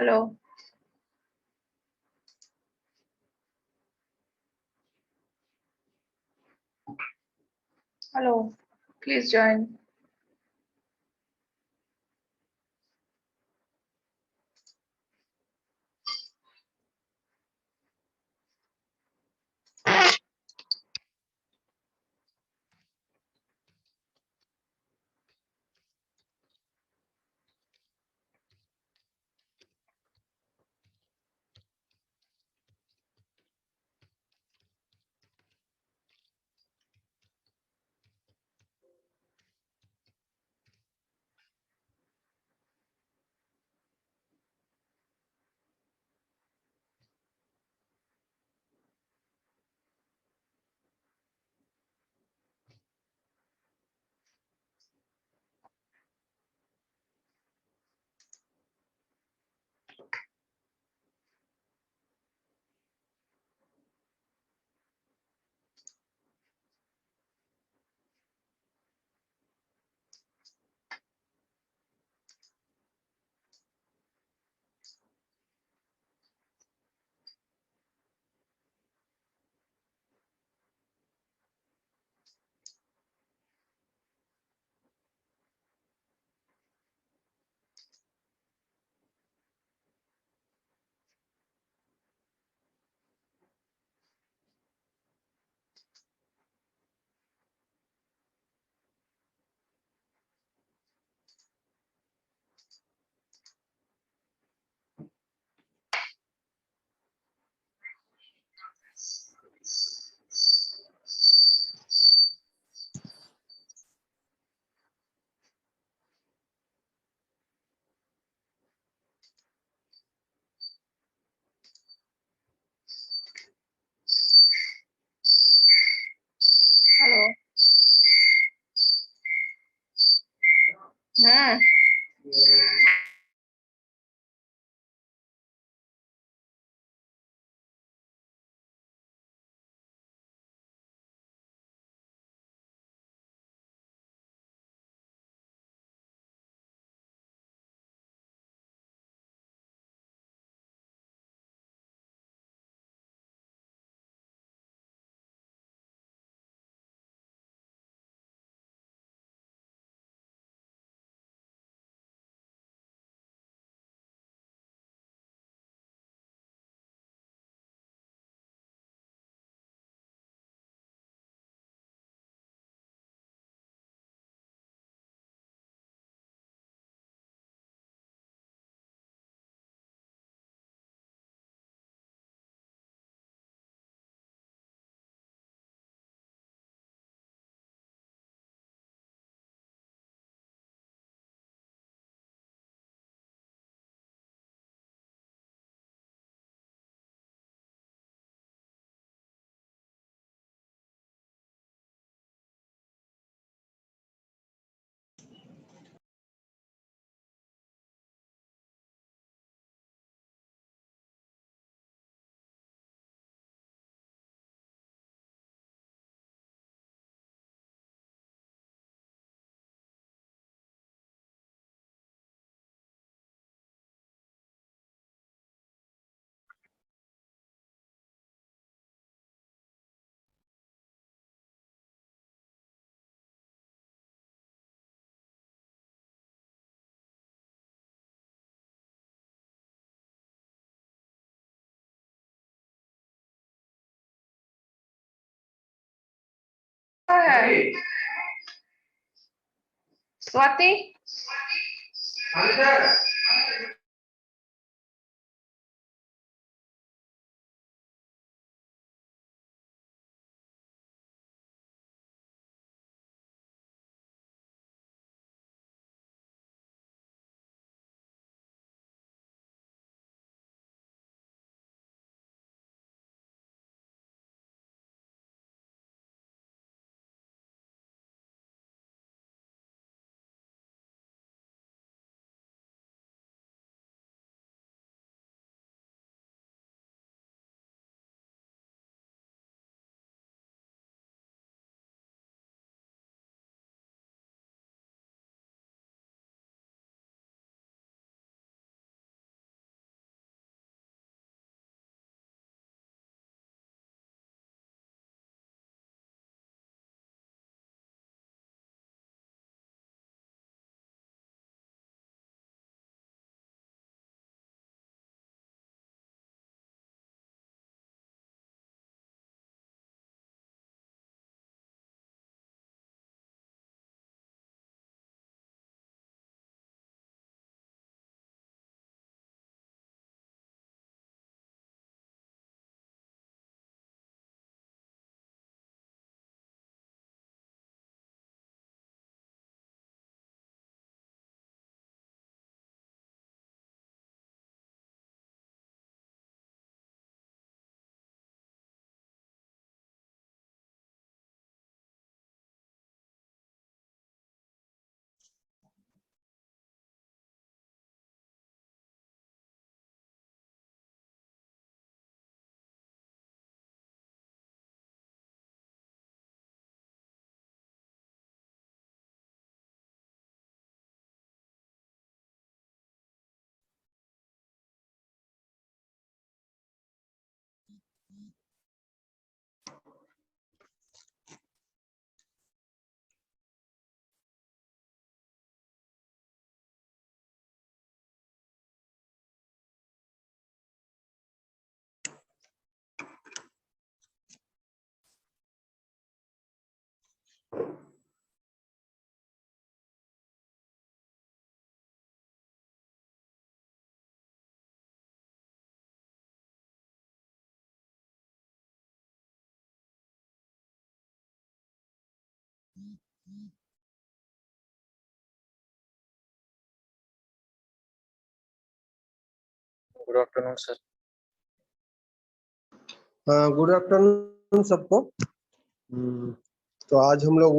Hello. Hello. Please join. Hello. Hmm. है Swati. Good afternoon sir. Good afternoon सबको। तो आज हम लोग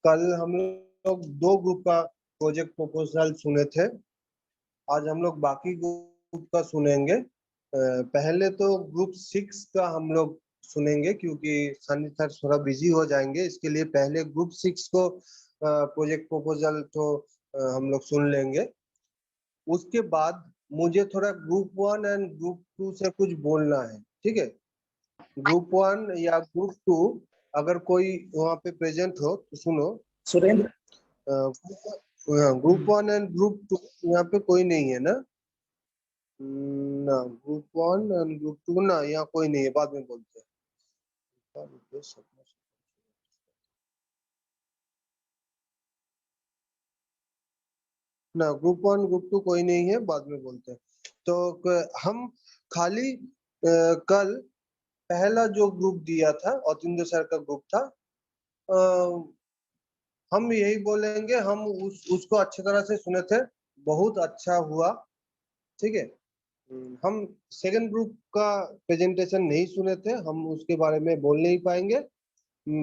कल हम लोग 2 ग्रुप का प्रोजेक्ट प्रपोजल सुने थे। आज हम लोग बाकी ग्रुप का सुनेंगे। पहले तो ग्रुप 6 का हम लोग सुनेंगे क्योंकि सनी सर थोड़ा बिजी हो जाएंगे, इसके लिए पहले ग्रुप 6 को प्रोजेक्ट प्रपोजल तो हम लोग सुन लेंगे। उसके बाद मुझे थोड़ा ग्रुप 1 एंड ग्रुप 2 से कुछ बोलना है, ठीक है? ग्रुप 1 या ग्रुप 2 अगर कोई वहाँ पे प्रेजेंट हो तो सुनो। सुरेंद्र, ग्रुप 1 एंड ग्रुप 2 यहाँ पे कोई नहीं है ना? ना, ग्रुप 1 एंड ग्रुप 2 ना, यहाँ कोई नहीं है, बाद में बोलते हैं। ना, ग्रुप 1 ग्रुप 2 कोई नहीं है, बाद में बोलते हैं। तो हम खाली कल पहला जो ग्रुप दिया था अतिंद्र सर का ग्रुप था, हम यही बोलेंगे, हम उसको अच्छी तरह से सुने थे, बहुत अच्छा हुआ, ठीक है? हम सेकंड ग्रुप का प्रेजेंटेशन नहीं सुने थे, हम उसके बारे में बोल नहीं पाएंगे,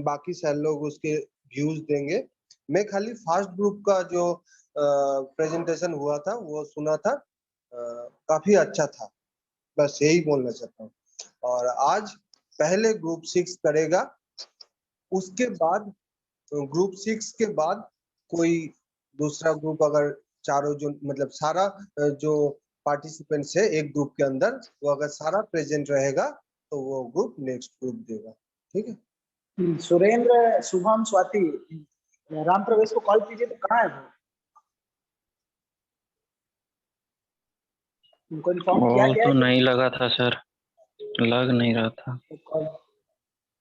बाकी सर लोग उसके व्यूज देंगे। मैं खाली फर्स्ट ग्रुप का जो प्रेजेंटेशन हुआ था वो सुना था, काफी अच्छा था, बस यही बोलना चाहता हूँ। और आज पहले ग्रुप 6 करेगा, उसके बाद ग्रुप 6 के बाद कोई दूसरा ग्रुप, अगर चारों जो मतलब सारा जो पार्टिसिपेंट्स है एक ग्रुप के अंदर, वो अगर सारा प्रेजेंट रहेगा तो वो ग्रुप नेक्स्ट ग्रुप देगा, ठीक है? सुरेंद्र, शुभम, स्वाति, राम प्रवेश को कॉल कीजिए। तो कहाँ है वो? उनको इन्फॉर्म किया कॉल गया तो है नहीं लगा था सर, लग नहीं रहा था। कॉल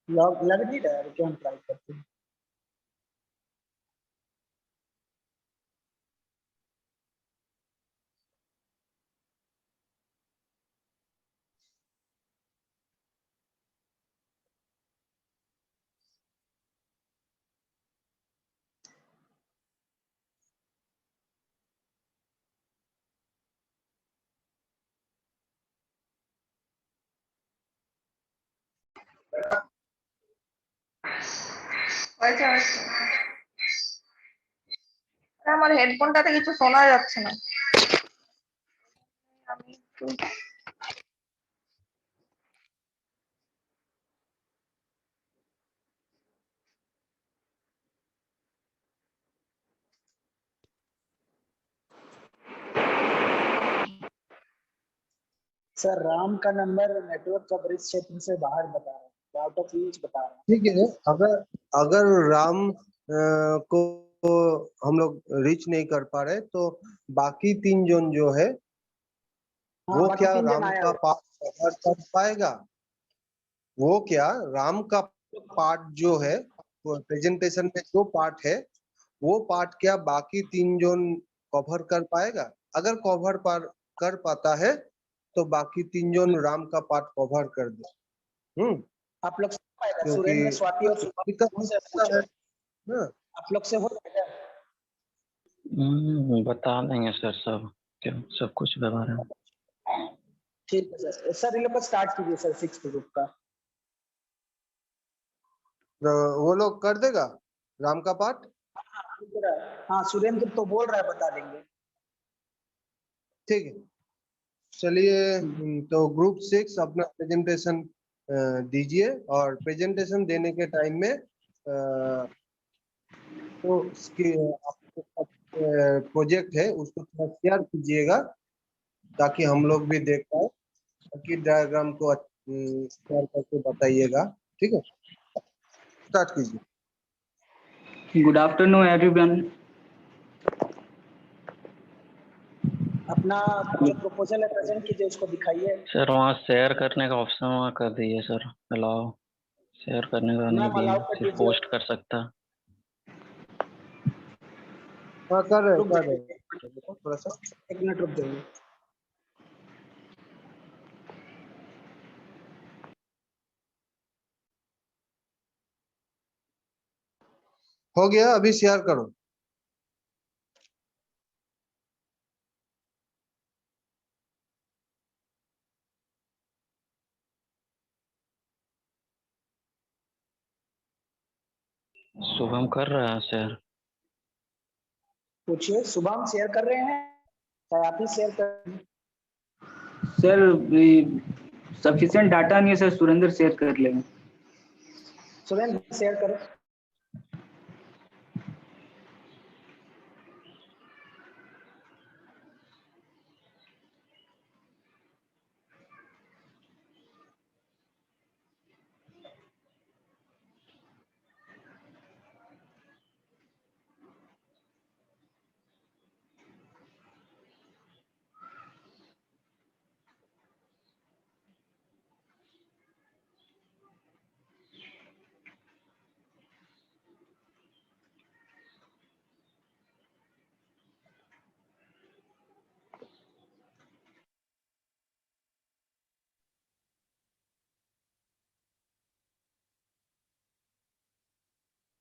लग नहीं रहा है, क्यों हम ट्राई करते हैं? আমার হেডফোনটাতে কিছু শোনা যাচ্ছে না। আমি একটু सर, राम का नंबर नेटवर्क कवरेज क्षेत्र से बाहर बता रहा है, आउट ऑफ यूज बता रहा है। ठीक है, अगर राम को हम लोग रीच नहीं कर पा रहे तो बाकी 3 जोन जो है वो क्या राम का पार्ट कवर कर पाएगा? वो क्या राम का पार्ट जो है प्रेजेंटेशन में जो पार्ट है वो पार्ट क्या बाकी 3 जोन कवर कर पाएगा? अगर कवर कर पाता है तो बाकी 3 जोन राम का पार्ट कवर कर दे। आप लोग सुरेंद्र, स्वाति और शुभम से पूछो, आप लोग से हो जाएगा? बता देंगे सर, सब कुछ व्यवहार है। ठीक है सर। सर ये लोग को स्टार्ट कीजिए सर 6th ग्रुप का। वो लोग कर देगा राम का पार्ट? हाँ, सुरेंद्र तो बोल रहा है, बता देंगे। ठीक है, चलिए। तो ग्रुप 6 अपना प्रेजेंटेशन दीजिए, और प्रेजेंटेशन देने के टाइम में तो उसकी प्रोजेक्ट है उसको थोड़ा शेयर कीजिएगा ताकि हम लोग भी देख पाए, ताकि डायग्राम को शेयर करके बताइएगा, ठीक है? स्टार्ट कीजिए। Good afternoon everyone. अपना जो प्रपोजल है प्रेजेंट कीजिए, उसको दिखाइए। सर वहाँ शेयर करने का ऑप्शन वहाँ कर दीजिए सर, अलाउ शेयर करने का नहीं दिए, सिर्फ पोस्ट कर सकता। हाँ कर रहे रुक कर जाइए, रहे देखो थोड़ा सा। 1 मिनट रुक जाइए। हो गया, अभी शेयर करो। शुभम कर रहा है सर। पूछिए, शुभम शेयर कर रहे हैं चाहे आप ही शेयर कर। सर सफिशिएंट डाटा नहीं है सर, सुरेंद्र शेयर कर लेंगे। सुरेंद्र शेयर करो।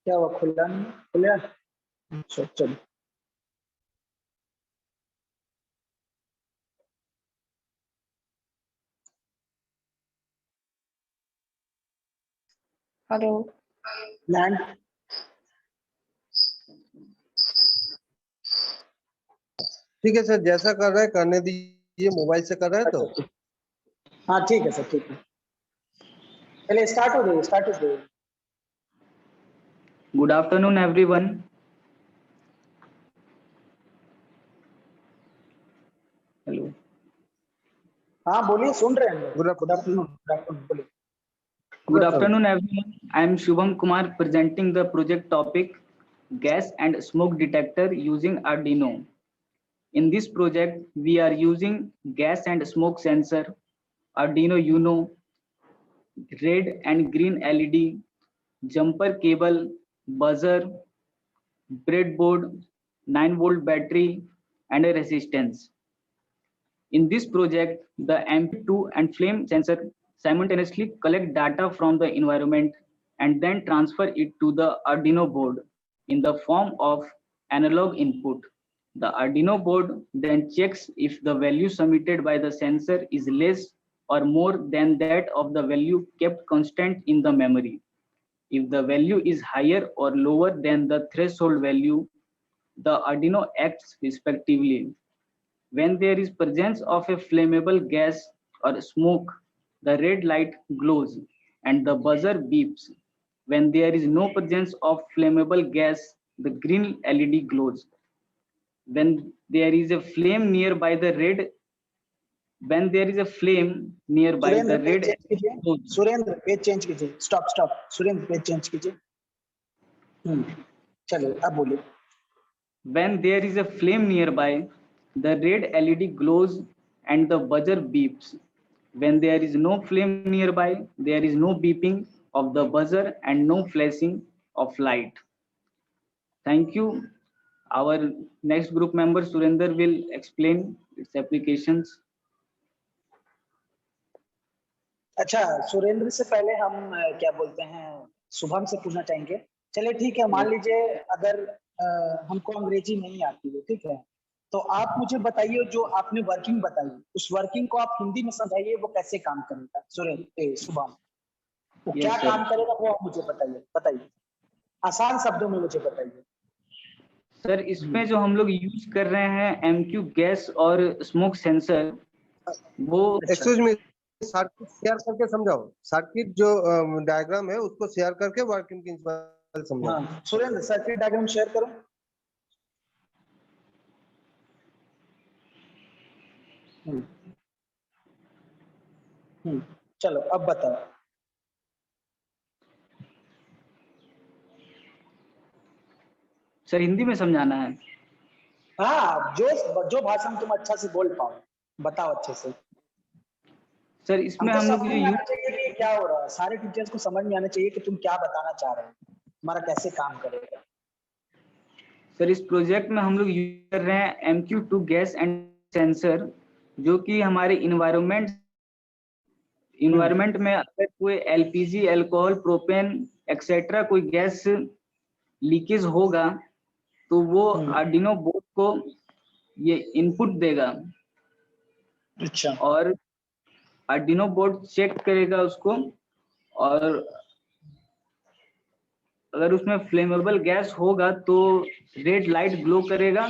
क्या हुआ, खुला नहीं? खुला? अच्छा चलो। हेलो। लैंड। ठीक है सर, जैसा कर रहे हैं करने दीजिए, मोबाइल से कर रहे हैं तो। हाँ ठीक है सर, ठीक है। चलिए स्टार्ट हो गई, स्टार्ट हो गई। Good afternoon everyone. हेलो। हाँ बोलिए, सुन रहे हैं। Good good afternoon, good afternoon, बोलिए। Good afternoon, everyone. I am Shubham Kumar presenting the project topic gas and smoke detector using Arduino. In this project, we are using gas and smoke sensor, Arduino Uno, red and green LED, jumper cable, buzzer, breadboard, 9-volt battery, and a resistance. In this project, the MP2 and flame sensor simultaneously collect data from the environment and then transfer it to the Arduino board in the form of analog input. The Arduino board then checks if the value submitted by the sensor is less or more than that of the value kept constant in the memory. If the value is higher or lower than the threshold value, the Arduino acts respectively. When there is presence of a flammable gas or smoke, the red light glows and the buzzer beeps. When there is no presence of flammable gas, the green LED glows. When there is a flame nearby the red, when there is a flame nearby Surendra the page red change कीजिए, glows. Surendra page change कीजिए, stop stop, Surendra page change कीजिए। चलिए अब बोलिए। When there is a flame nearby, the red LED glows and the buzzer beeps. When there is no flame nearby, there is no beeping of the buzzer and no flashing of light. Thank you. Our next group member Surinder will explain its applications. अच्छा, सुरेंद्र से पहले हम क्या बोलते हैं, शुभम से पूछना चाहेंगे। चलिए ठीक है, मान लीजिए अगर हमको अंग्रेजी नहीं आती है, ठीक है, तो आप मुझे बताइए जो आपने वर्किंग बताई, उस वर्किंग को आप हिंदी में समझाइए, वो कैसे काम करेगा। सुरेंद्र, शुभम वो Yes, क्या sir. काम करेगा वो आप मुझे बताइए, बताइए आसान शब्दों में मुझे बताइए। सर इसमें जो हम लोग यूज कर रहे हैं MQ गैस और स्मोक सेंसर, वो एक्सक्यूज मी, सर्किट शेयर करके समझाओ। सर्किट जो डायग्राम है उसको शेयर करके वर्किंग प्रिंसिपल समझाओ। हाँ सुरेंद्र, सर्किट डायग्राम शेयर करो। चलो अब बताओ। सर हिंदी में समझाना है। हाँ, जो भाषा में तुम अच्छा से बोल पाओ बताओ अच्छे से। सर इसमें हमको हम लोग समझ जो में आना यूज चाहिए कि क्या हो रहा है, सारे टीचर्स को समझ में आना चाहिए कि तुम क्या बताना चाह रहे हो, हमारा कैसे काम करेगा। सर इस प्रोजेक्ट में हम लोग यूज कर रहे हैं MQ2 गैस एंड सेंसर, जो कि हमारे इन्वायरमेंट में अगर कोई LPG, अल्कोहल, प्रोपेन एक्सेट्रा कोई गैस लीकेज होगा तो वो आर्डिनो बोर्ड को ये इनपुट देगा अच्छा और आर्डिनो बोर्ड चेक करेगा उसको, और अगर उसमें फ्लेमेबल गैस होगा तो रेड लाइट ग्लो करेगा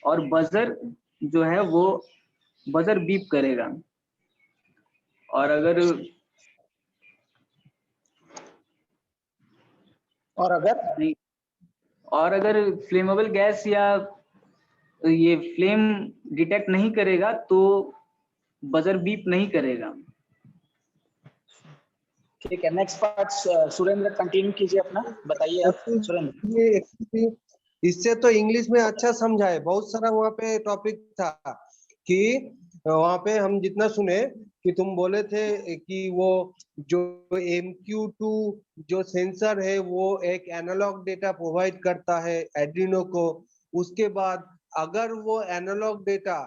और बजर जो है वो बजर बीप करेगा। और अगर नहीं, और अगर फ्लेमेबल गैस या ये फ्लेम डिटेक्ट नहीं करेगा तो बजर बीप नहीं करेगा। ठीक है, नेक्स्ट पार्ट सुरेंद्र कंटिन्यू कीजिए अपना, बताइए आप सुरेंद्र। ये actually इससे तो इंग्लिश में अच्छा समझा है, बहुत सारा वहाँ पे टॉपिक था कि वहाँ पे हम जितना सुने कि तुम बोले थे कि वो जो MQ2 जो सेंसर है वो एक एनालॉग डेटा प्रोवाइड करता है एड्रीनो को। उसके बाद अगर वो एनालॉग डेटा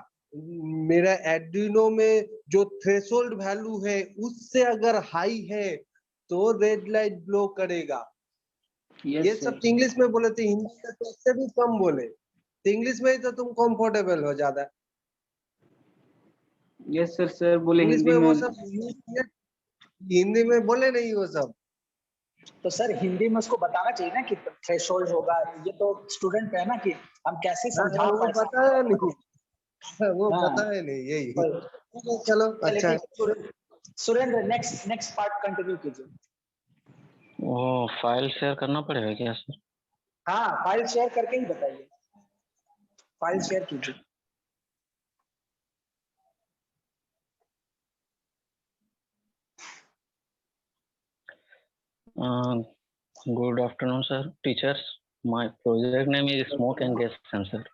मेरा एड्रीनो में जो थ्रेशोल्ड वैल्यू है उससे अगर हाई है तो रेड लाइट ग्लो करेगा। यस ये सर, सब इंग्लिश में बोले थे, हिंदी में तो इससे भी कम बोले, तो इंग्लिश में ही तो तुम कंफर्टेबल हो ज्यादा। यस सर, सर बोले इंग्लिश हिंदी में वो में। सब यूज किए, हिंदी में बोले नहीं वो सब। तो सर हिंदी में उसको बताना चाहिए ना कि थ्रेशोल्ड होगा, ये तो स्टूडेंट है ना कि हम कैसे समझा वो पाए। बताया नहीं, वो हाँ, बताया नहीं, यही चलो चलो अच्छा है। ठीक है, सुरेंद्र नेक्स्ट पार्ट कंटिन्यू कीजिए। वो फाइल शेयर करना पड़ेगा क्या सर? हाँ, फाइल शेयर करके ही बताइए, फाइल शेयर कीजिए। Good afternoon, sir. Teachers, my project name is Smoke and Gas Sensor.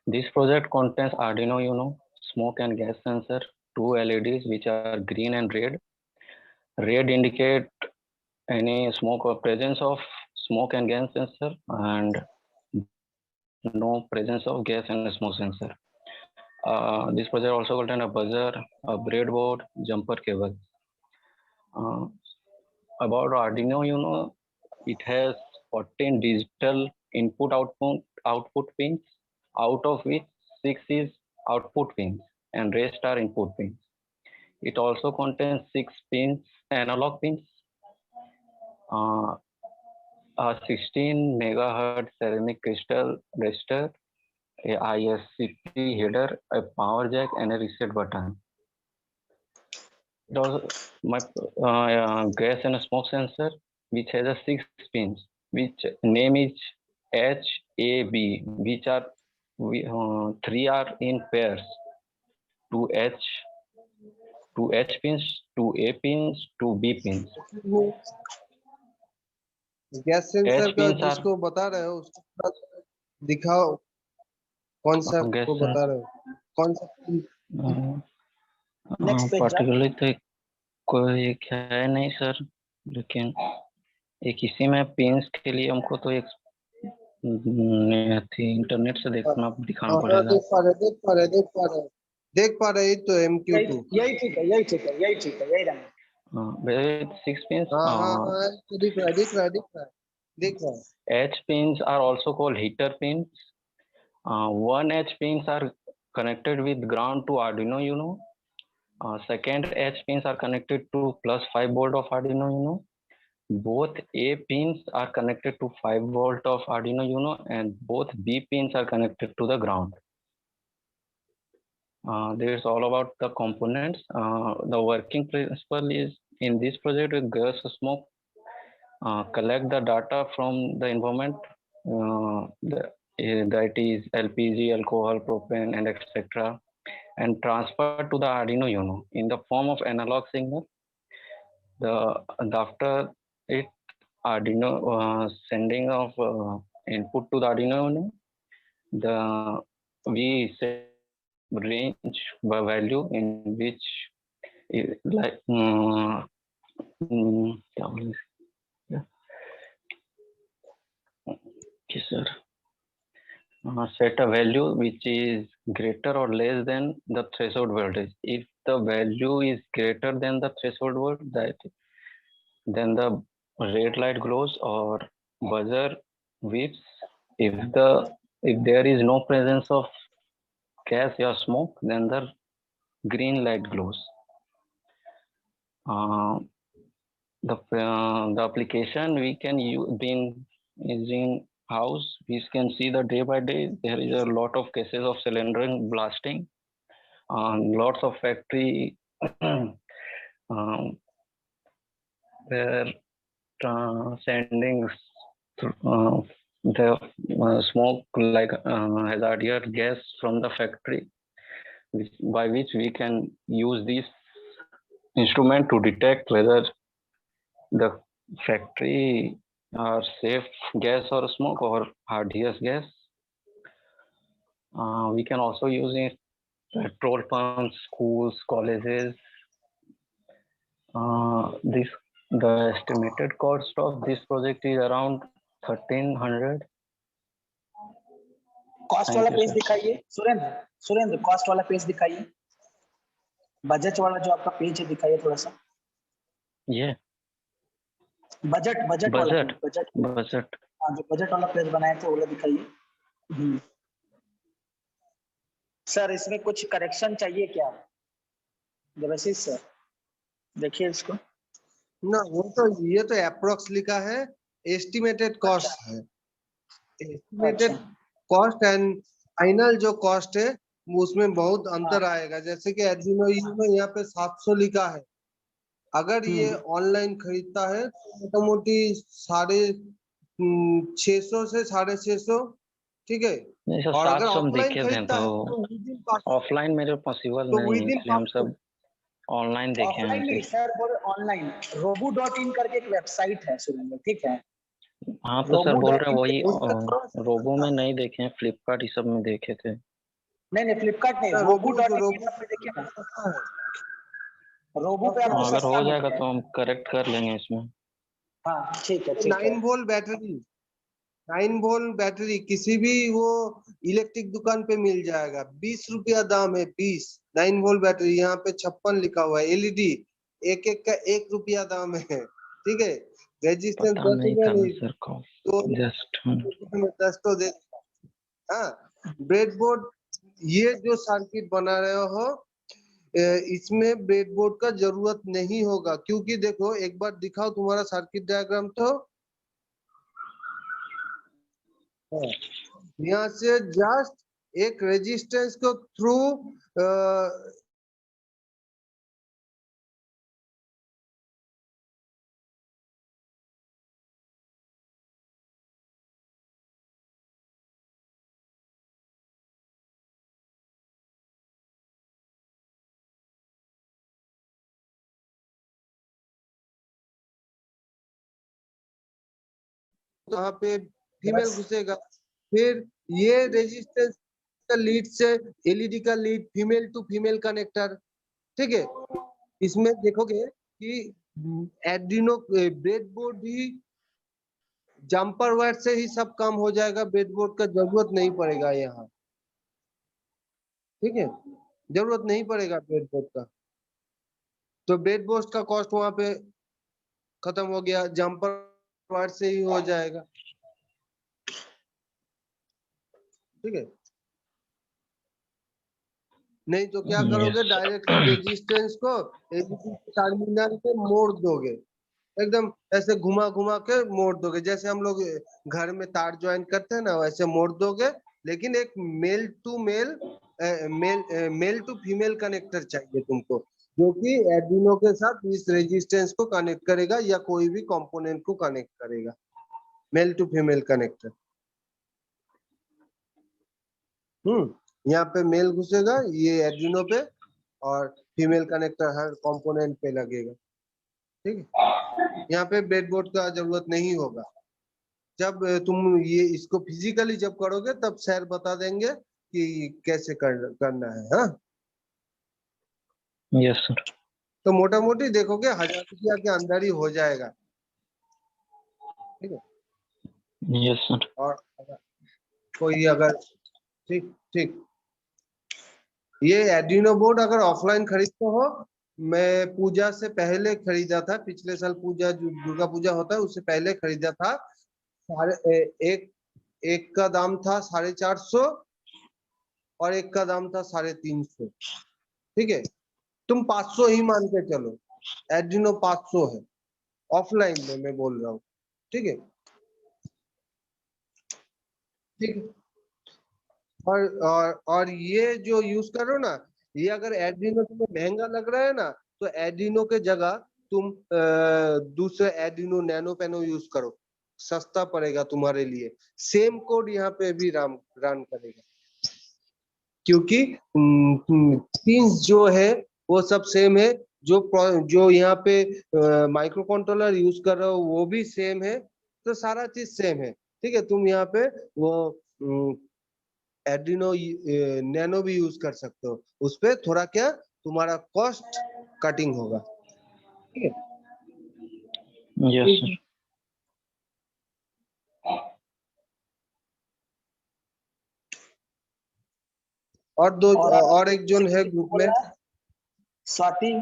This project contains Arduino Uno, smoke and gas sensor, two LEDs which are green and red. Red indicate any smoke or presence of smoke and gas sensor, and no presence of gas and smoke sensor. This project also contains a buzzer, a breadboard, jumper cable. About Arduino Uno, it has 14 digital output pins, out of which 6 is output pins and rest are input pins. It also contains 6 pins, analog pins, a 16 megahertz ceramic crystal resistor, a ISCP header, a power jack, and a reset button. It also my gas and smoke sensor, which has a 6 pins, which name is HAB, which are 3 are in pairs, 2 H pins, 2 A pins, 2 B pins. Gas sensor H का pins are जिसको बता रहे हो उसको थोड़ा दिखाओ, कौन सा को बता रहे हो, कौन सा नेक्स्ट पेज पर्टिकुलरली तो कोई एक है नहीं सर, लेकिन एक इसी में पिंस के लिए हमको तो एक इंटरनेट से देखना दिखाना पड़ेगा। देख पा रहे तो MQ2 यही ठीक है, यही रहा। 6 pins. हाँ दिख रहा है। H pins are also called heater pins. 1 H pins are connected with ground to Arduino Uno. Second H pins are connected to plus 5 volt of Arduino Uno. Both A pins are connected to 5 volt of Arduino Uno, and both B pins are connected to the ground. This is all about the components. The working principle is in this project with gas smoke, collect the data from the environment, that is LPG, alcohol, propane, and etc., and transfer to the Arduino Uno in the form of analog signal. After it, Arduino sending of input to the Arduino Uno, we set range value in which like okay sir, set a value which is greater or less than the threshold voltage. If the value is greater than the threshold voltage, then the red light glows or buzzer beeps. If there is no presence of gas or smoke, then the green light glows. The application we can use is in house. We can see that day by day there is a lot of cases of cylinder blasting, lots of factory they're sending the smoke like hazardous gas from the factory, by which we can use this instrument to detect whether the factory are safe gas or smoke or hazardous gas. We can also use it petrol pumps, schools, colleges. The estimated cost of this project is around 1300. Cost वाला page दिखाइए Surendra cost वाला page दिखाइए, budget वाला जो आपका page है दिखाइए थोड़ा सा। ये बजट बजट हाँ, जो बजट वाला पेज बनाए थे वो दिखाइए। सर इसमें कुछ करेक्शन चाहिए क्या देवाशीष सर? देखिए इसको ना, वो तो ये तो अप्रोक्स लिखा है, एस्टिमेटेड कॉस्ट है। एस्टिमेटेड कॉस्ट एंड फाइनल जो कॉस्ट है उसमें बहुत अंतर आएगा। जैसे कि आर्डिनो में यहाँ पे 700 लिखा है, अगर ये ऑनलाइन खरीदता है तो मोटा मोटी 650 से 650, ठीक है। और अगर ऑफलाइन खरीदता है तो ऑफलाइन मेरे पॉसिबल नहीं है, इसलिए हम सब ऑनलाइन देखे हैं। नहीं सर, बोल ऑनलाइन robo.in करके एक वेबसाइट है सुरेंद्र, ठीक है। हाँ तो सर बोल रहे हैं वही, रोबो में नहीं देखे हैं, फ्लिपकार्ट ये सब में देखे थे। नहीं फ्लिपकार्ट नहीं, robo.in पे देखिए ना, रोबो पे आपको अगर हो जाएगा तो हम करेक्ट कर लेंगे इसमें। हाँ ठीक है। 9 वोल्ट बैटरी किसी भी वो इलेक्ट्रिक दुकान पे मिल जाएगा, 20 रुपया दाम है, 20 9 वोल्ट बैटरी। यहाँ पे 56 लिखा हुआ है। एलईडी एक का 1 रुपया दाम है, ठीक है। रेजिस्टेंस 10 रुपया नहीं तो जस्ट तो दे। हाँ, ब्रेडबोर्ड ये जो सर्किट बना रहे हो इसमें ब्रेडबोर्ड का जरूरत नहीं होगा, क्योंकि देखो एक बार दिखाओ तुम्हारा सर्किट डायग्राम। तो यहाँ से जस्ट एक रेजिस्टेंस को थ्रू वहां पे फीमेल घुसेगा, फिर ये रेजिस्टेंस का लीड से एलईडी का lead female to female connector, ठीक है। इसमें देखोगे कि आर्डिनो ब्रेडबोर्ड ही जंपर वायर से ही सब काम हो जाएगा, ब्रेडबोर्ड का जरूरत नहीं पड़ेगा यहाँ, ठीक है। जरूरत नहीं पड़ेगा ब्रेडबोर्ड का, तो ब्रेडबोर्ड का कॉस्ट वहां पे खत्म हो गया, जंपर वायर से ही हो जाएगा, ठीक है। नहीं तो क्या करोगे, डायरेक्टली रेजिस्टेंस को टर्मिनल पे मोड़ दोगे, एकदम ऐसे घुमा घुमा के मोड़ दोगे, जैसे हम लोग घर में तार ज्वाइन करते हैं ना, वैसे मोड़ दोगे। लेकिन एक मेल टू फीमेल कनेक्टर चाहिए तुमको, जो कि आर्डिनो के साथ इस रेजिस्टेंस को कनेक्ट करेगा या कोई भी कंपोनेंट को कनेक्ट करेगा, मेल टू फीमेल कनेक्टर। यहाँ पे मेल घुसेगा ये आर्डिनो पे, और फीमेल कनेक्टर हर कंपोनेंट पे लगेगा, ठीक है। यहाँ पे ब्रेडबोर्ड का जरूरत नहीं होगा। जब तुम ये इसको फिजिकली जब करोगे तब सर बता देंगे कि कैसे करना है। हाँ यस सर। तो मोटा मोटी देखोगे 1000 रुपया के अंदर ही हो जाएगा, ठीक है। Yes sir. और कोई अगर ठीक ठीक। ये एड्यूनो बोर्ड अगर ऑफलाइन खरीदते हो, मैं पूजा से पहले खरीदा था, पिछले साल पूजा जो दुर्गा पूजा होता है उससे पहले खरीदा था। एक एक का दाम था 450 और एक का दाम था 350। ठीक है, तुम 500 ही मान के चलो, एड्यूनो 500 है ऑफलाइन में, मैं बोल रहा हूँ। ठीक है ठीक है। और ये जो यूज करो ना, ये अगर एड्रीनो तुम्हें महंगा लग रहा है ना, तो एड्रीनो के जगह तुम दूसरे एड्रीनो नैनो पेनो यूज करो, सस्ता पड़ेगा तुम्हारे लिए। सेम कोड यहाँ पे भी रन करेगा, क्योंकि पिंस जो है वो सब सेम है। जो यहाँ पे माइक्रो कंट्रोलर यूज कर रहे हो वो भी सेम है, तो सारा चीज सेम है। ठीक है, तुम यहाँ पे वो एड्रीनो नैनो भी यूज कर सकते हो, उस पे थोड़ा क्या तुम्हारा कॉस्ट कटिंग होगा। ठीक है, Yes, sir. और दो और और एक जोन है ग्रुप में। स्वाति।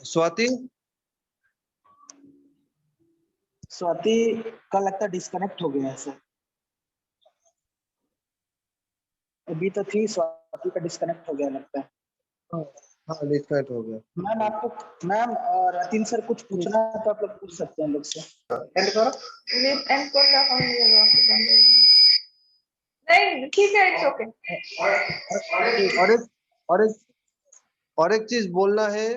स्वाति, स्वाति का लगता है डिस्कनेक्ट हो गया है सर। अभी तो थी, स्वाति का डिस्कनेक्ट हो गया लगता है। हाँ डिस्कनेक्ट हो गया। मैम आपको, मैम और रतिन सर कुछ पूछना है तो आप लोग पूछ सकते हैं लोग से। एंड करो। एंड कर लो, हम ये नहीं, ठीक है, इट्स ओके। और एक और एक चीज बोलना है,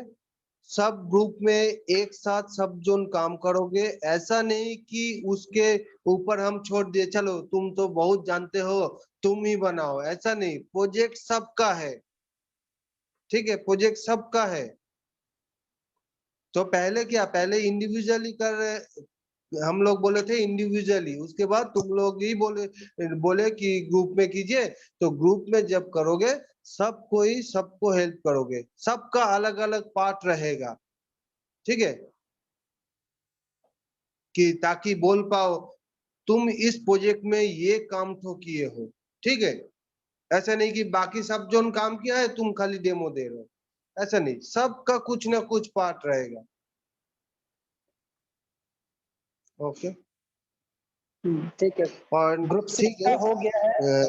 सब ग्रुप में एक साथ सब जोन काम करोगे, ऐसा नहीं कि उसके ऊपर हम छोड़ दिए चलो तुम तो बहुत जानते हो तुम ही बनाओ, ऐसा नहीं। प्रोजेक्ट सबका है, ठीक है, प्रोजेक्ट सबका है। तो पहले क्या, पहले इंडिविजुअली कर रहे, हम लोग बोले थे इंडिविजुअली, उसके बाद तुम लोग ही बोले बोले कि ग्रुप में कीजिए। तो ग्रुप में जब करोगे सब कोई सबको हेल्प करोगे, सबका अलग अलग पार्ट रहेगा। ठीक है, कि ताकि बोल पाओ तुम इस प्रोजेक्ट में ये काम तो किए हो। ठीक है, ऐसा नहीं कि बाकी सब जोन काम किया है तुम खाली डेमो दे रहे हो, ऐसा नहीं, सबका कुछ ना कुछ पार्ट रहेगा। ओके, ठीक है, और ग्रुप ठीक 6 है। का हो गया है। अ,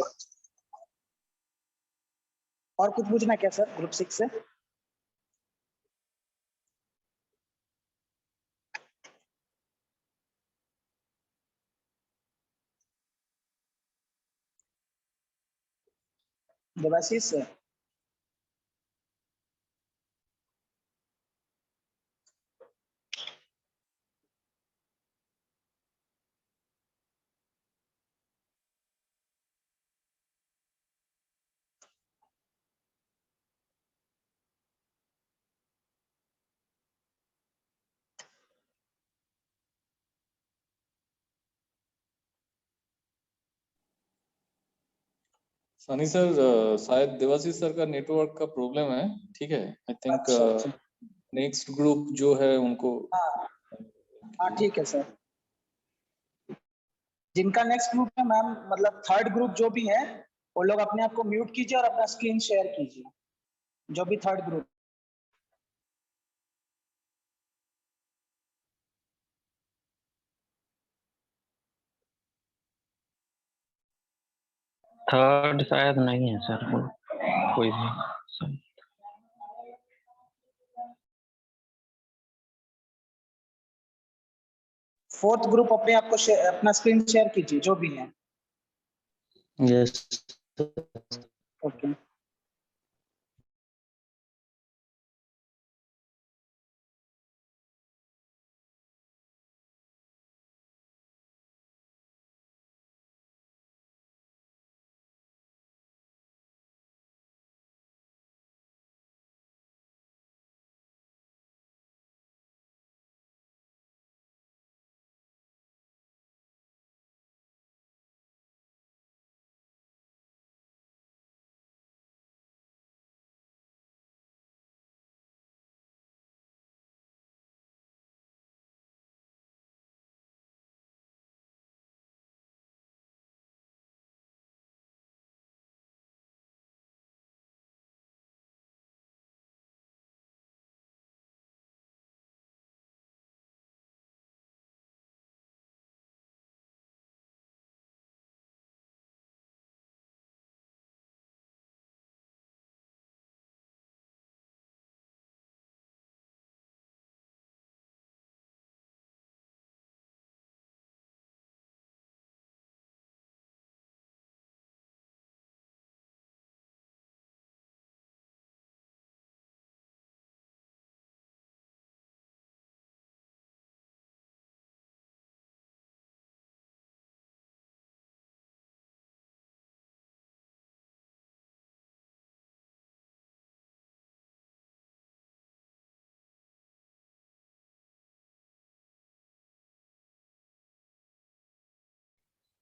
और कुछ पूछना क्या सर ग्रुप 6 से? देवाशीष सर। सनी सर, शायद देवाशीष सर का नेटवर्क का प्रॉब्लम है। ठीक है, आई थिंक अच्छा अच्छा, नेक्स्ट ग्रुप जो है उनको। हाँ हाँ ठीक है सर। जिनका नेक्स्ट ग्रुप है मैम, मतलब थर्ड ग्रुप जो भी है, वो लोग अपने आप को म्यूट कीजिए और अपना स्क्रीन शेयर कीजिए, जो भी थर्ड ग्रुप। थर्ड शायद नहीं है सर, कोई भी सर। फोर्थ ग्रुप अपने आप को अपना स्क्रीन शेयर कीजिए, जो भी है। Yes. Okay.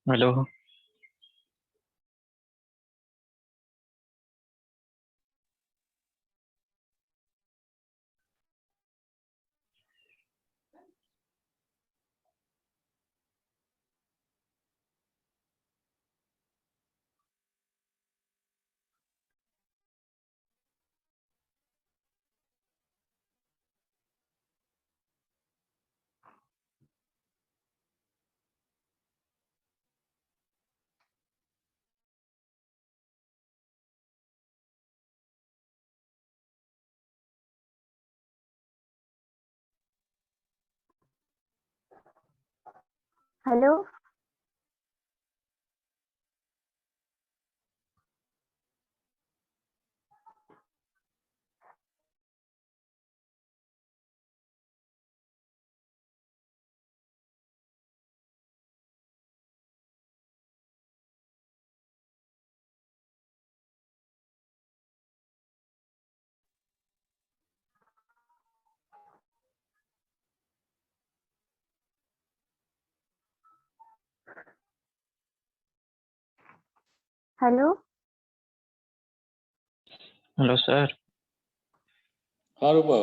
Hello. Hello. Hello. Hello sir. हाँ रूपा।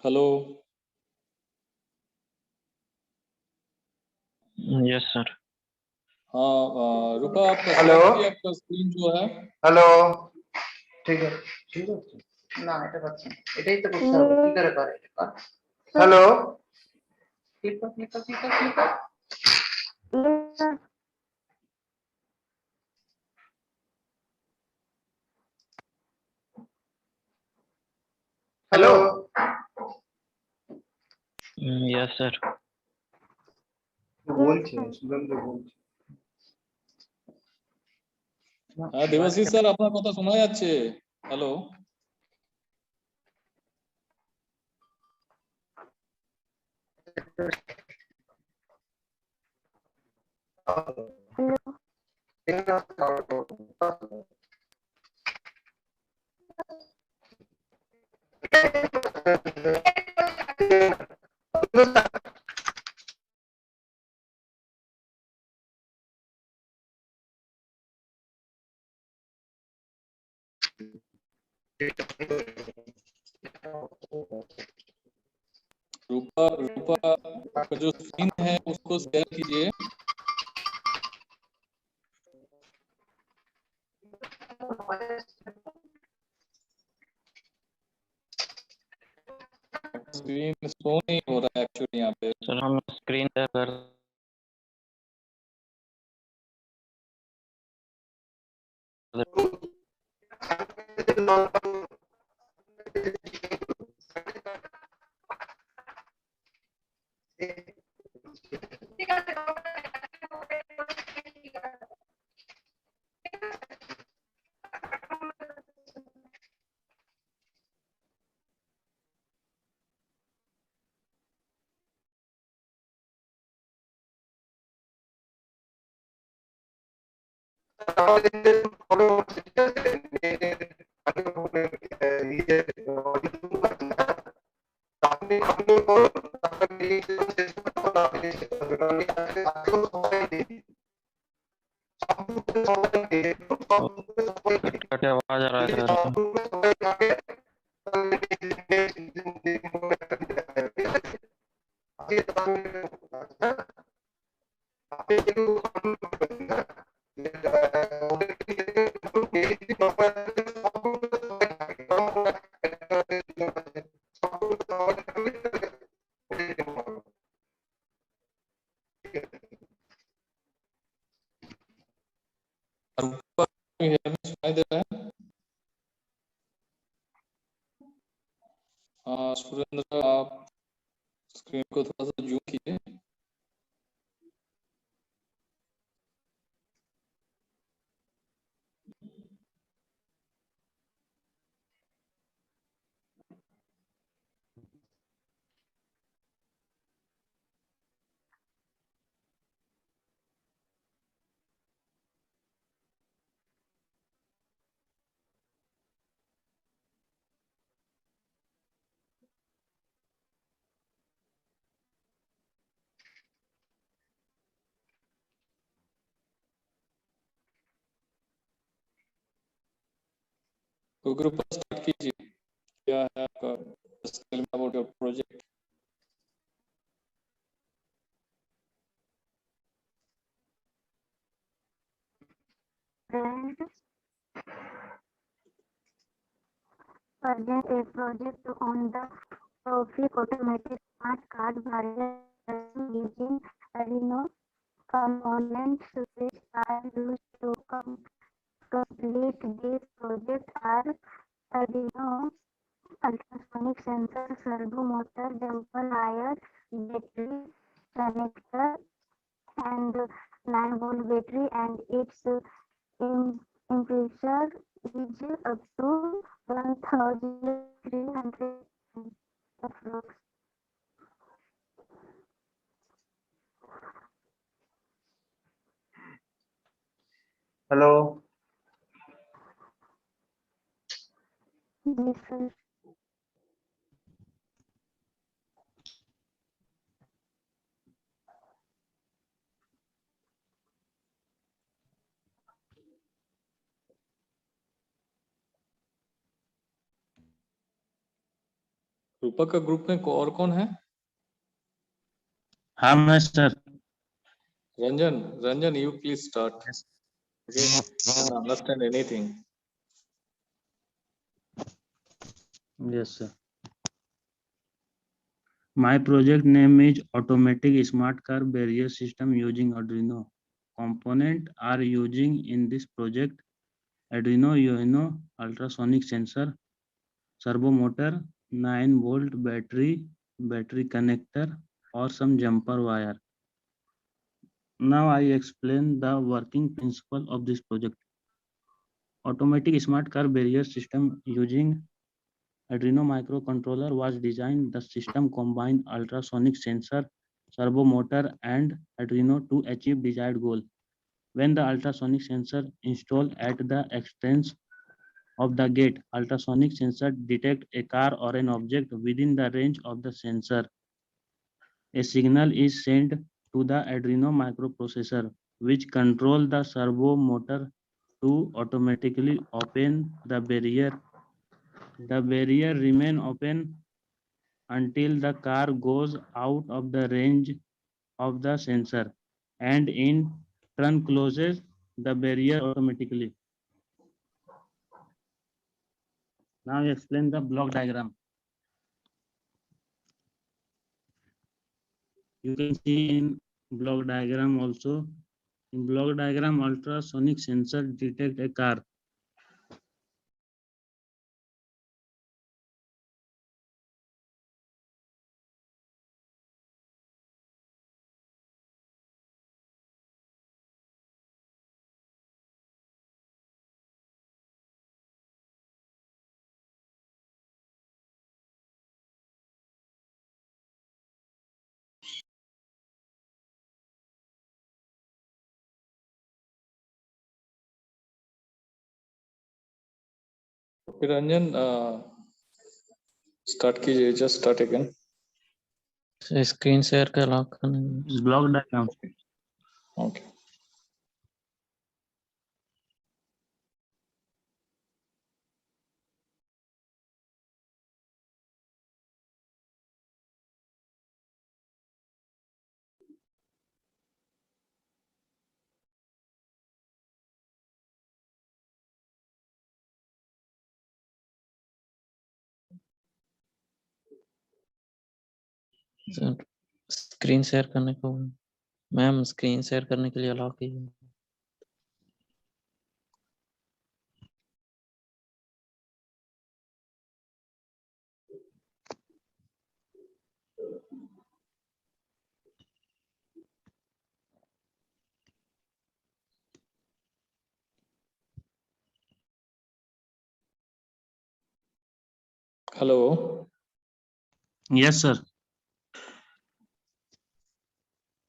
हेलो। Yes sir. हाँ रूपा, आपका हेलो। शेयर किया आपका स्क्रीन जो है। হ্যালো ঠিক আছে ঠিক আছে না এটা পাচ্ছি না। এটাই তো করতে হবে, কি করে করে এটা কর। হ্যালো ক্লিক কর ক্লিক কর ক্লিক কর ক্লিক কর। ये হ্যালো यस सर। বলছে সুরেন্দ্র বলছে হ্যাঁ দেবাশিস স্যার, আপনার কথা শোনা যাচ্ছে। হ্যালো। रूपा रूपा का जो स्क्रीन है उसको शेयर कीजिए। स्क्रीन शो नहीं हो रहा है एक्चुअली यहाँ पे। सर हम स्क्रीन शेयर कर ঠিক আছে कट कट आवाज आ रहा है सर। रूपा सुनाई दे रहा है? हाँ सुरेंद्र, आप स्क्रीन को थोड़ा सा जूम कीजिए। तो ग्रुप स्टार्ट कीजिए, क्या है आपका about your project. Present a project on the Traffic Automatic Smart Card variant using Arduino components which are used to complete this project are Arduino ultrasonic sensor, servo motor, jumper wire, battery connector, and 9-volt battery, and its impulsor is up to 1,300 approx. Hello Yes, sir. रूपक का group में और कौन है? हाँ मैं sir. Ranjan, Ranjan, you please start. Okay, I don't understand anything. Yes sir. My project name is Automatic Smart Car Barrier System using Arduino. Components are using in this project Arduino Uno ultrasonic sensor, servo motor, 9-volt battery connector, or some jumper wire. Now I explain the working principle of this project. Automatic Smart Car Barrier System using Arduino microcontroller was designed. The system combined ultrasonic sensor, servo motor, and Arduino to achieve desired goal. When the ultrasonic sensor installed at the extents of the gate, ultrasonic sensor detect a car or an object within the range of the sensor. A signal is sent to the Arduino microprocessor, which control the servo motor to automatically open the barrier. The barrier remain open until the car goes out of the range of the sensor, and in turn closes the barrier automatically. Now explain the block diagram. You can see in block diagram also. In block diagram, ultrasonic sensor detect a car. फिर Ranjan start कीजिए, just start again. Screen share का lock करना। Block diagram. Okay, screen share करने को ma'am, screen share करने के लिए allow कीजिए। Hello Yes sir.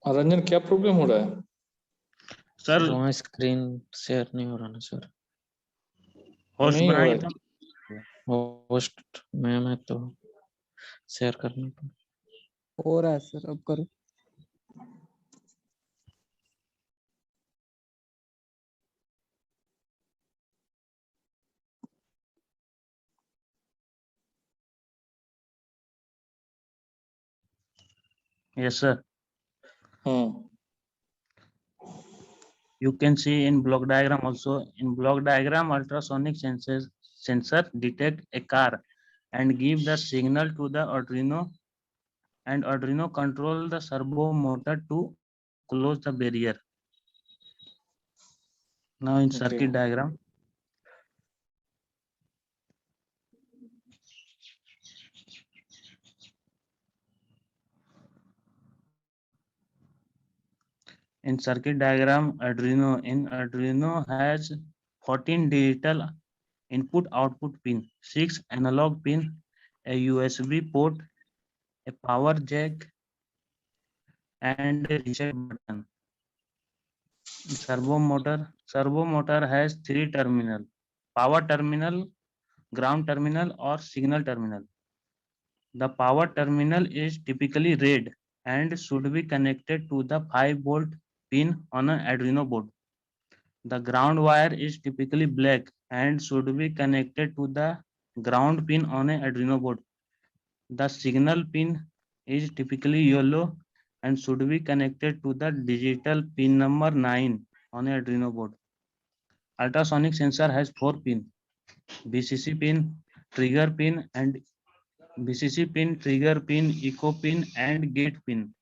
रंजन, क्या प्रॉब्लम हो रहा है? Sir, वहाँ स्क्रीन शेयर नहीं हो रहा ना सर। host नहीं हो बनाइए रहा तो। होस्ट मैम है तो शेयर करने को। हो रहा है सर, अब करो। Yes, sir. Hmm. You can see in block diagram also. In block diagram, ultrasonic sensor detect a car and give the signal to the Arduino, and Arduino control the servo motor to close the barrier. Now in circuit Okay. diagram, Arduino has 14 digital input output pin, 6 analog pin, a USB port, a power jack, and a reset button. Servo motor has 3 terminal: power terminal, ground terminal, or signal terminal. The power terminal is typically red and should be connected to the 5-volt pin on an Arduino board. The ground wire is typically black and should be connected to the ground pin on an Arduino board. The signal pin is typically yellow and should be connected to the digital pin number 9 on an Arduino board. Ultrasonic sensor has 4 pins: VCC pin, trigger pin, and VCC pin, trigger pin, echo pin, and gate pin.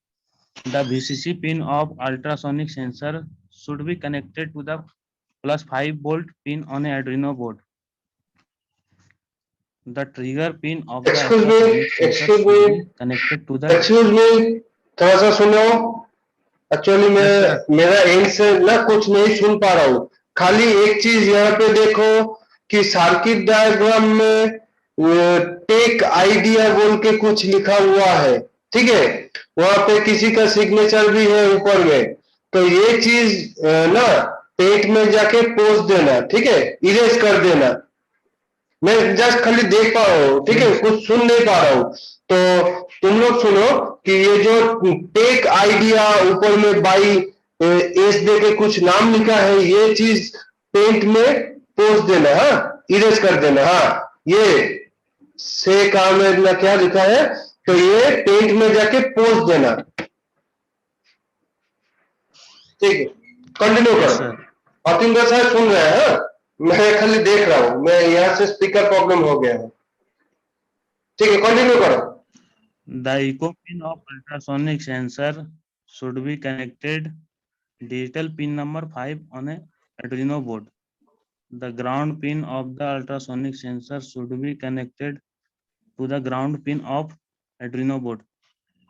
The VCC pin of ultrasonic sensor should be connected to the plus 5-volt pin on an Arduino board. The trigger pin of the Excuse ultrasonic me, sensor excuse should me, be connected to the excuse me, थोड़ा सा सुनो। Actually Yes, sir. मैं मेरा and से ना कुछ नहीं सुन पा रहा हूँ। खाली एक चीज यहाँ पे देखो कि सर्किट डायग्राम में टेक आइडिया बोल के कुछ लिखा हुआ है, ठीक है? वहां पे किसी का सिग्नेचर भी है ऊपर में। तो ये चीज ना पेट में जाके पोस्ट देना, ठीक है? इरेज कर देना। मैं जस्ट खाली देख पा रहा हूँ, ठीक है? कुछ सुन नहीं पा रहा हूँ। तो तुम लोग सुनो कि ये जो टेक आइडिया ऊपर में बाई एस दे के कुछ नाम लिखा है, ये चीज पेंट में पोस्ट देना, हाँ, इरेज कर देना। हाँ, ये से काम में क्या लिखा है, तो ये पेंट में जाके पोस्ट देना, ठीक है? कंटिन्यू Yes, करो। sir. अतिंदर साहब सुन रहे हैं? हाँ? मैं खाली देख रहा हूँ, मैं यहाँ से स्पीकर प्रॉब्लम हो गया है, ठीक है? कंटिन्यू करो। The echo pin of ultrasonic sensor should be connected digital pin number 5 on a Arduino board. The ground pin of the ultrasonic sensor should be connected to the ground pin of Arduino board.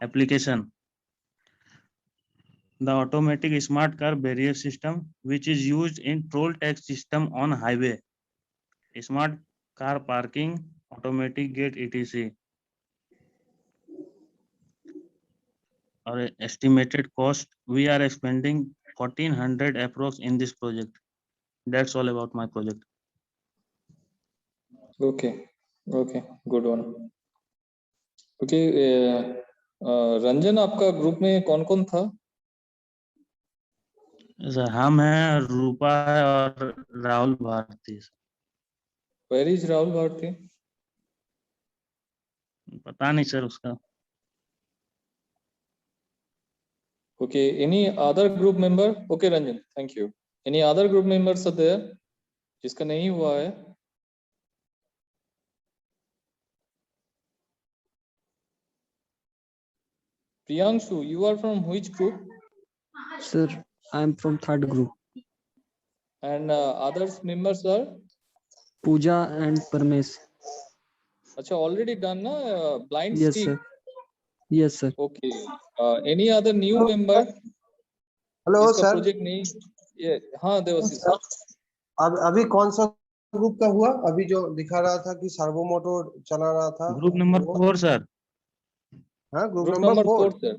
Application: the automatic smart car barrier system, which is used in toll tax system on highway, smart car parking, automatic gate, etc. Our estimated cost, we are expending 1400 approx in this project. That's all about my project. Okay. Okay. Good one. Okay. Ranjan, आपका group में कौन कौन था? Sir हम हैं, रूपा है और Rahul Bharti. Where is Rahul Bharti? पता नहीं सर उसका। Okay. Any other group member? Okay, Ranjan. Thank you. Any other group members are there? जिसका नहीं हुआ है? Priyanshu, you are from which group? Sir, I am from third group. And others members are? Pooja and Parmesh. अच्छा, already done ना? Blind Yes, stick. sir. Yes, sir. Okay. Any other new member? Hello जिसका sir, project नहीं? ये हाँ Debashish sir. अब अभी कौन सा ग्रुप का हुआ? अभी जो दिखा रहा था कि सर्वो मोटर चला रहा था, ग्रुप नंबर 4 सर। हाँ, group group number number 4 4। Sir.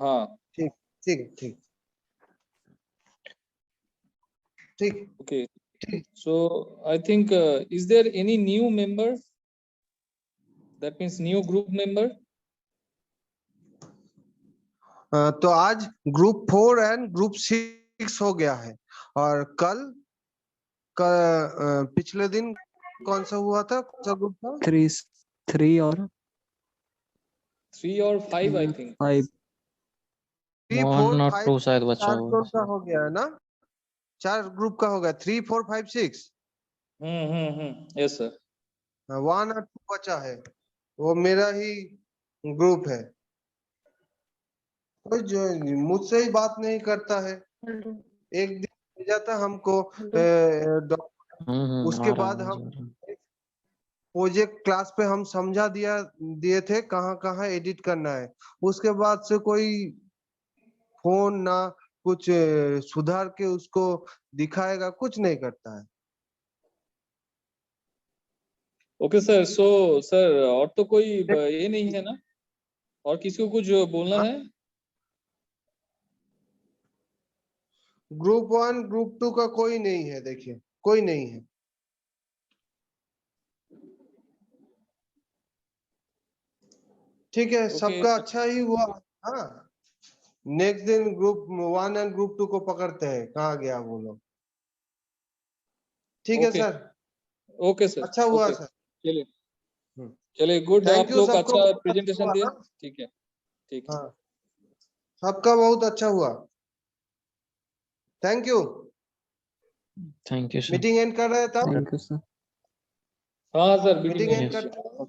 हाँ ठीक ठीक ठीक ठीक। okay. So I think is there any new members? That means new group member? तो आज ग्रुप 4 एंड ग्रुप 6 हो गया है। और कल पिछले दिन कौन सा हुआ था? कौन सा ग्रुप था? 3 और 3 or 5 I think. 5 3 1 4 और 5 2 शायद बचा 4 हुआ का हो गया है ना, 4 ग्रुप का हो गया, 3 4 5 6। Yes sir. 1 और 2 बचा है, वो मेरा ही ग्रुप है। कोई जो मुझसे ही बात नहीं करता है, एक दिन भेजा था हमको उसके आ रहा बाद है हम मुझे। प्रोजेक्ट क्लास पे हम समझा दिए थे कहाँ कहाँ एडिट करना है। उसके बाद से कोई फोन ना कुछ सुधार के उसको दिखाएगा, कुछ नहीं करता है। ओके सर, सो सर और तो कोई ये नहीं है ना, और किसी को कुछ बोलना है? ग्रुप 1 ग्रुप 2 का कोई नहीं है, देखिए कोई नहीं है। ठीक है, ओके सबका अच्छा ही हुआ। हाँ, नेक्स्ट दिन ग्रुप 1 एंड ग्रुप 2 को पकड़ते हैं, कहाँ गया वो लोग। ठीक है ओके सर, ओके सर। अच्छा हुआ ओके सर। चलिए हम्म। चलिए, गुड, थैंक आप यू, लोग सबको अच्छा बहुत अच्छा प्रेजेंटेशन हुआ। दिए। हाँ ठीक है ठीक है। हाँ, सबका बहुत अच्छा हुआ। Thank you. Thank you sir. Meeting and कर रहे हैं तब, Thank you, sir. हाँ सर, मीटिंग मीटिंग एंड में। करते हैं।